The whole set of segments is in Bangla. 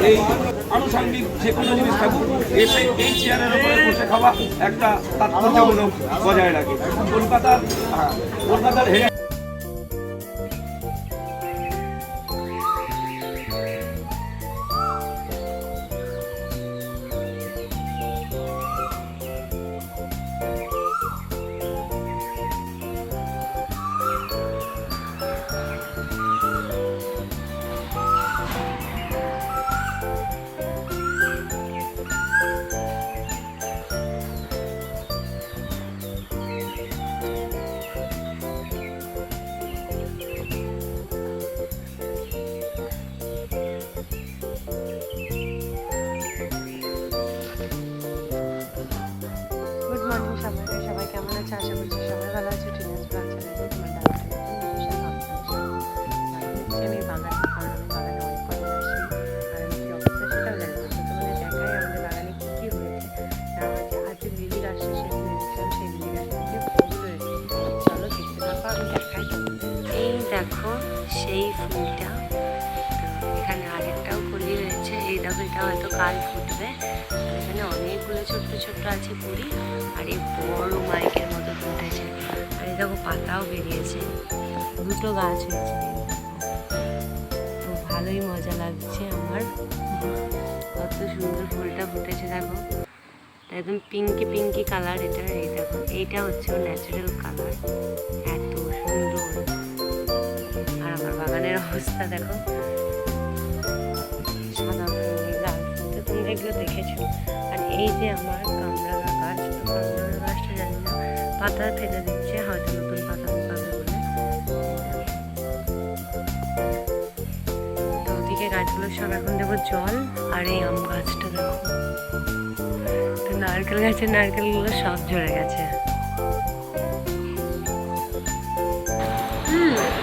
এই আনুষঙ্গিক যে কোনো জিনিস থাকুক, এসে এই চেয়ারের উপরে বসে খাওয়া একটা তাৎপর্যমূলক বজায় রাখে। কলকাতার হেরে সবাই কেমন আছে? আশা করছি সবাই ভালো আছে। টিনেজ ব্লগ চ্যানেলে তোমার আমি বাগানে, কারণ আমি বাগানে অনেক কথা আসি আর আমি কী অবস্থা সেটাও জানি না। তোমাদের দেখাই আমাদের বাগানে কী কী হয়েছে। আজকে লিলি গাছটা সেদিন দেখছিলাম, সেই লিলি গাছটা থেকে ফুল হয়েছে। চলো দেখতে থাকো, আমি দেখাই তোমাদের। এই দেখো সেই ফুলটা, তো এখানে আরেকটাও কলি হয়েছে। এই দেখো, এটা হয়তো কাল ফুটবে। এখানে অনেকগুলো ছোট্ট ছোট্ট আছে কুড়ি, আর এই বড় মাইকের মতো ফুটেছে। আর এই দেখো পাতাও বেরিয়েছে, দুটো গাছ হয়েছে। তো ভালোই মজা লাগছে আমার, কত সুন্দর ফুলটা ফুটেছে দেখো। একদম পিঙ্কি পিঙ্কি কালার এটা। এই দেখো, এইটা হচ্ছে ন্যাচারাল কালার, এত সুন্দর। আর আমার বাগানের অবস্থা দেখো, সাদা ফুল, লাল ফুল, তো তোমরা এগুলো দেখেছো। আর এই যে আমার কামরাঙা গাছ, তো কামরাঙা গাছটা জানি না, পাতা ফেলে দিচ্ছে, হয়তো নতুন পাতা পাবে বলে। তো ওদিকে গাছগুলো সব এখন দেবো জল। আর এই আম গাছটা দেখো, তো নারকেল গাছের নারকেলগুলো সব ঝরে গেছে।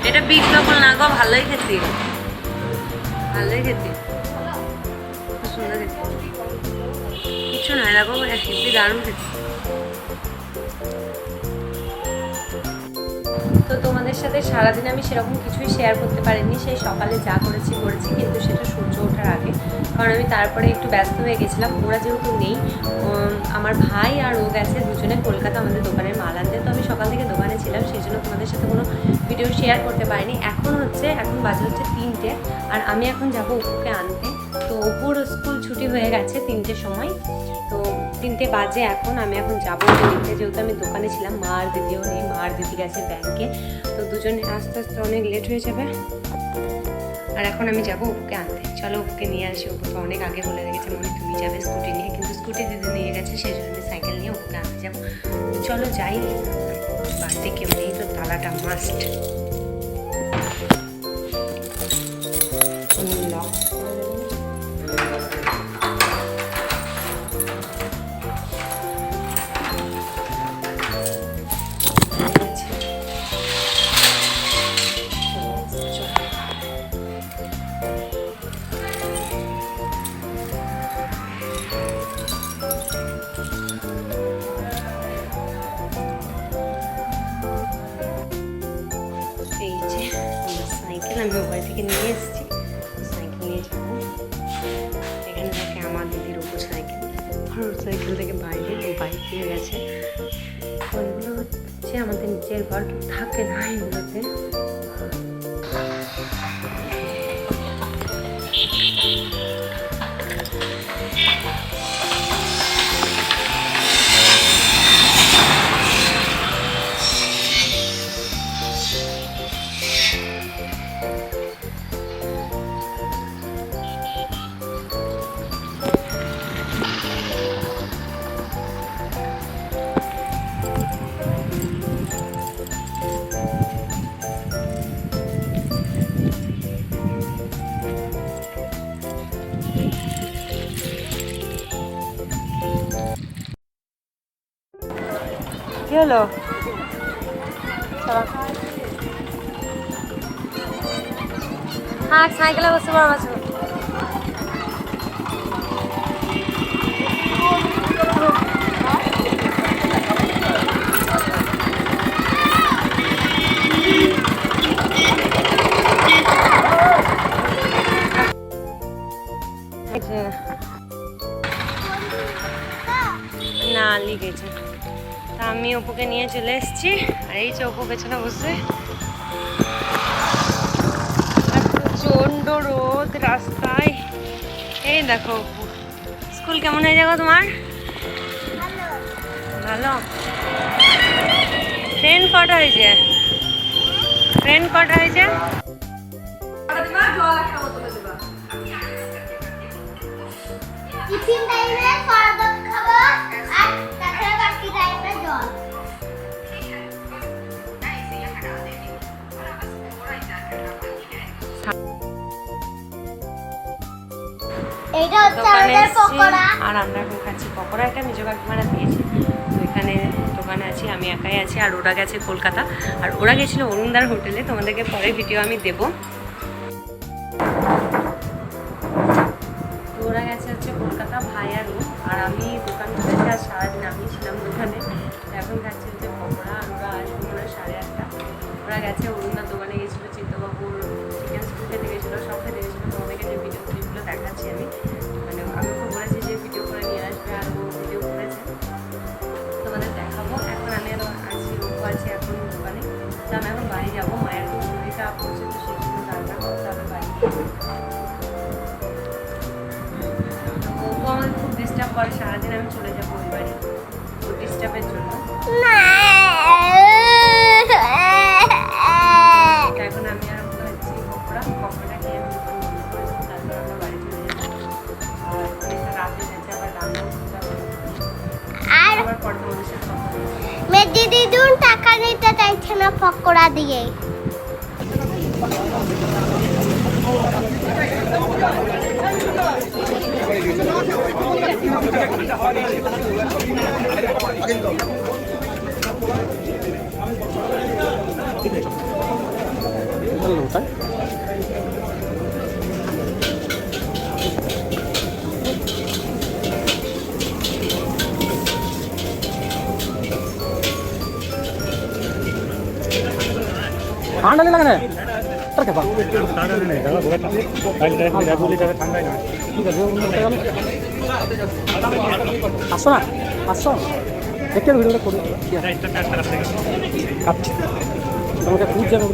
এটা বিগ নকল না গো, ভালোই খেতে, ভালোই খেতে, খুব সুন্দর খেতে, কিছু নয় দেখো, হেব্বি দারুণ খেতে। তো তোমাদের সাথে সারাদিন আমি সেরকম কিছুই শেয়ার করতে পারিনি। সেই সকালে যা করেছি, কিন্তু সেটা সূর্য ওঠার আগে, কারণ আমি তারপরে একটু ব্যস্ত হয়ে গেছিলাম। ওরা যেহেতু নেই, আমার ভাই আর ও গেছে দুজনে কলকাতা আমাদের দোকানের মাল আনতে। তো আমি সকাল থেকে দোকানে ছিলাম, সেই জন্য তোমাদের সাথে কোনো ভিডিও শেয়ার করতে পারিনি। এখন বাজে হচ্ছে 3টে, আর আমি এখন যাবো অপুকে আনতে। তো অপুর স্কুল ছুটি হয়ে গেছে 3টের সময়, তো 3টে বাজে এখন। আমি এখন যাবো নিতে, যেহেতু আমি দোকানে ছিলাম। মা আর দিদিও নেই, মা আর দিদি গেছে ব্যাংকে। তো দুজনে আস্তে আস্তে অনেক লেট হয়ে যাবে। আর এখন আমি যাবো অপুকে আনতে। চলো অপুকে নিয়ে আসি। অপু তো অনেক আগে বলে রেখেছে, মনে তুমি যাবে স্কুটি নিয়ে, কিন্তু স্কুটি দিদি নিয়ে গেছে, সেই জন্য আমি সাইকেল নিয়ে অপুকে আনতে যাবো। চলো যাই, বাড়িতে কেউ নেই তো তালাটা মাস্ট। লক আমি মোবাইল থেকে নিয়ে এসেছি, সাইকেল নিয়ে যাবো। এখানে থাকে আমার দিদির ওপর সাইকেল, আর ওর সাইকেল থেকে বাইরে ও বাইক নিয়ে গেছে। ওইগুলো হচ্ছে আমাদের নিচের ঘর, থাকে না এগুলোতে। কি হলো? হ্যাঁ, সাইকেলে বসে বড় মাছ। আমি অপুকে নিয়ে চলে এসেছি, আর এই যে অপু পেছনে বসে। প্রচণ্ড রোদ রাস্তায়। এই দেখো অপু। স্কুল কেমন হয়ে যাবো তোমার? ভালো। ফ্রেন্ড কটা হয়েছে? ফ্রেন্ড কটা হয়েছে? টিফিন টাইমে কড়া ভাত খাবো আর তাছাড়া বাকি টাইমে জল। এইটা হচ্ছে আমাদের পকোড়া, আর আমরা এখন খাচ্ছি পকোড়া। এটা মেজো কাকিমারা দিয়েছে। তো এখানে দোকানে আছি, আমি একাই আছি, আর ওরা গেছে কলকাতা, আর ওরা গেছিলো অরুণদার হোটেলে। তোমাদেরকে পরে ভিডিও আমি দেবো। তো ওরা গেছে হচ্ছে কলকাতা, ভাই আর ও, আর আমি দোকান খুলেছি। আর সারাদিন আমি ছিলাম দোকানে। এখন খাচ্ছি হচ্ছে পকোড়া, আর ওরা আসবে মনে হয় 8:30। ওরা গেছে অরুণদার দোকানে, গেছিলো চিত্তবাবুর চিকেন স্টু খেতে গেছিলো, সব খেতে গেছিলো। তোমাদেরকে যে ভিডিও ক্লিপগুলো দেখাচ্ছি আমি, মানে আমি তো বলেছি যে ভিডিও করে নিয়ে আসবে, আর ও ভিডিও করেছে, তোমাদের দেখাবো। এখন আমি আছি, ও আছে এখন দোকানে। তো আমি এখন বাড়ি যাবো, মায়ের খুব শরীর খারাপ করছে, তো সেই জন্য তাড়াতাড়ি করতে হবে বাড়ি। ও আমাকে খুব ডিস্টার্ব করে, সারাদিন আমি চলে যাবো ওই বাড়ি, তো ডিস্টার্বের জন্য। এখন আমি আর খাচ্ছি পকোড়া খেয়ে আমি দোকান বন্ধ করে দেবো, তারপর আমরা বাড়ি চলে যাবো। আর অনেকটা রাত হয়ে গেছে, আবার রান্নাও করতে হবে। আর আবার পরে তোমাদের সাথে কথা বলবো। মেদি দিদুন টাকা নিতে চাইছে না পকোড়া দিয়ে। ঠান্ডা লাগে না ঠিক আছে আসো না, আসো দেখতে ভিডিওটা করি কাটছি তোমাকে খুঁজ যাবে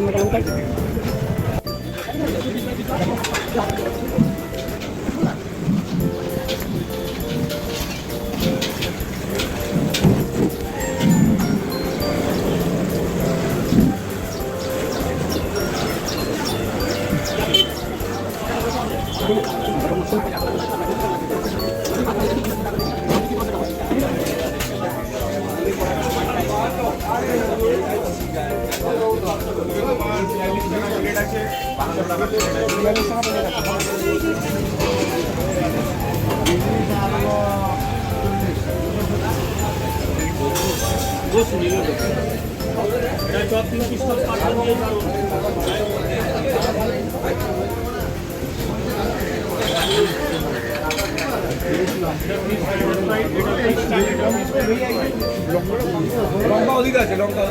লঙ্কা অধিক আছে, লঙ্কা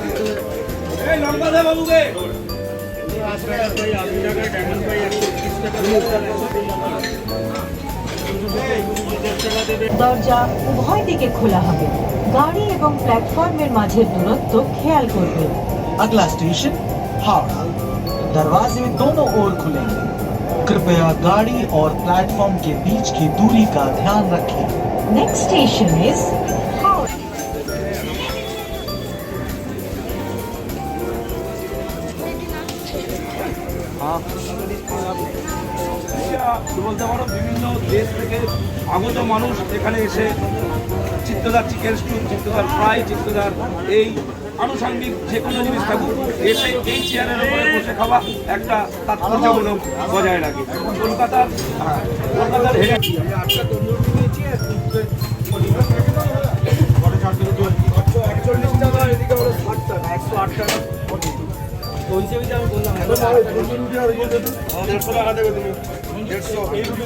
এই লঙ্কা দে বাবুকে। দরজা উভয় দিকে খোলা হবে। গাড়ি এবং প্ল্যাটফর্মের মাঝের দূরত্ব খেয়াল করবেন। अगला स्टेशन हावड़ा। दरवाजे दोनों ओर खुलेंगे। कृपया गाड़ी और प्लेटफॉर्म के बीच की दूरी का ध्यान रखें। Next station is Howrah. বলতে পারো বিভিন্ন দেশ থেকে আগত মানুষ এখানে এসে চিত্তদার চিকেন স্টু, চিত্তদার ফ্রাই, চিত্তদার এই আনুষঙ্গিক যে কোনো জিনিস থাকুক, এসে এই চেয়ারের উপরে বসে খাওয়া একটা তাৎপর্যমূলক বজায় রাখে। কলকাতার হেডে 8টা তন্দুরি নিয়েছি, 140 টাকা, এদিকে হলো 60 টাকা, 108 টাকা। তো ওই হিসেবে আমি বললাম 150 টাকা দেবে তুমি, 150 এই রুটি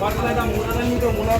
বাটলা দাম মনে